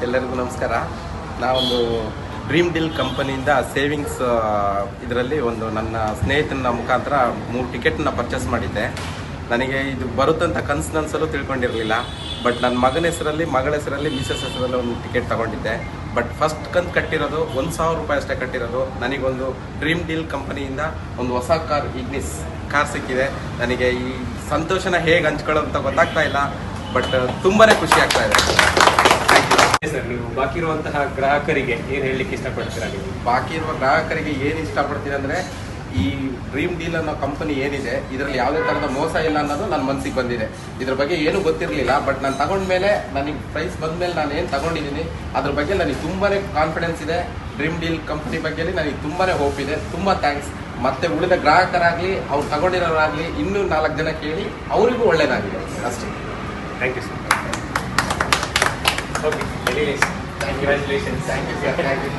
ಎಲ್ಲರಿಗೂ ನಮಸ್ಕಾರ. ನಾವೊಂದು ಡ್ರೀಮ್ ಡೀಲ್ ಕಂಪನಿಯಿಂದ ಸೇವಿಂಗ್ಸ್ ಇದರಲ್ಲಿ ಒಂದು ನನ್ನ ಸ್ನೇಹಿತನ ಮುಖಾಂತರ 3 ಟಿಕೆಟ್ನ ಪರ್ಚೇಸ್ ಮಾಡಿದ್ದೆ. ನನಗೆ ಇದು ಬರುತ್ತಂತ ಕನಸು ತಿಳ್ಕೊಂಡಿರಲಿಲ್ಲ. ಬಟ್ ನನ್ನ ಮಗನ ಹೆಸರಲ್ಲಿ, ಮಗಳ ಹೆಸರಲ್ಲಿ, ಮಿಸಸ್ ಹೆಸರಲ್ಲಿ ಒಂದು ಟಿಕೆಟ್ ತಗೊಂಡಿದ್ದೆ. ಬಟ್ ಫಸ್ಟ್ ಕಂತು ಕಟ್ಟಿರೋದು 1,000 ರೂಪಾಯಿ ಅಷ್ಟೇ ಕಟ್ಟಿರೋದು. ನನಗೊಂದು ಡ್ರೀಮ್ ಡೀಲ್ ಕಂಪನಿಯಿಂದ ಒಂದು ಹೊಸ ಇಗ್ನಿಸ್ ಕಾರ್ ಸಿಕ್ಕಿದೆ. ನನಗೆ ಈ ಸಂತೋಷನ ಹೇಗೆ ಹಂಚ್ಕೊಳ್ಳೋದು ಅಂತ ಗೊತ್ತಾಗ್ತಾ ಇಲ್ಲ. ಬಟ್ ತುಂಬಾ ಖುಷಿ ಆಗ್ತಾ ಇದೆ. ಸರ್, ನೀವು ಬಾಕಿ ಇರುವಂತಹ ಗ್ರಾಹಕರಿಗೆ ಏನು ಹೇಳಲಿಕ್ಕೆ ಇಷ್ಟಪಡ್ತೀರಾ? ನೀವು ಬಾಕಿ ಇರುವ ಗ್ರಾಹಕರಿಗೆ ಏನು ಇಷ್ಟಪಡ್ತೀನಿ ಅಂದರೆ, ಈ ಡ್ರೀಮ್ ಡೀಲ್ ಅನ್ನೋ ಕಂಪನಿ ಏನಿದೆ ಇದರಲ್ಲಿ ಯಾವುದೇ ಥರದ ಮೋಸ ಇಲ್ಲ ಅನ್ನೋದು ನನ್ನ ಮನಸ್ಸಿಗೆ ಬಂದಿದೆ. ಇದ್ರ ಬಗ್ಗೆ ಏನೂ ಗೊತ್ತಿರಲಿಲ್ಲ. ಬಟ್ ನಾನು ತಗೊಂಡ್ಮೇಲೆ, ನನಗೆ ಪ್ರೈಸ್ ಬಂದಮೇಲೆ ನಾನು ಏನು ತಗೊಂಡಿದ್ದೀನಿ ಅದ್ರ ಬಗ್ಗೆ ನನಗೆ ತುಂಬಾ ಕಾನ್ಫಿಡೆನ್ಸ್ ಇದೆ. ಡ್ರೀಮ್ ಡೀಲ್ ಕಂಪನಿ ಬಗ್ಗೆ ನನಗೆ ತುಂಬಾ ಹೋಪ್ ಇದೆ. ತುಂಬ ಥ್ಯಾಂಕ್ಸ್. ಮತ್ತೆ ಉಳಿದ ಗ್ರಾಹಕರಾಗಲಿ, ಅವ್ರು ತಗೊಂಡಿರೋರಾಗಲಿ ಇನ್ನೂ 4 ಜನ ಕೇಳಿ ಅವರಿಗೂ ಒಳ್ಳೆಯದಾಗಿದೆ ಅಷ್ಟೇ. Thank you sir. Okay, congratulations. Thank you sir. Thank you.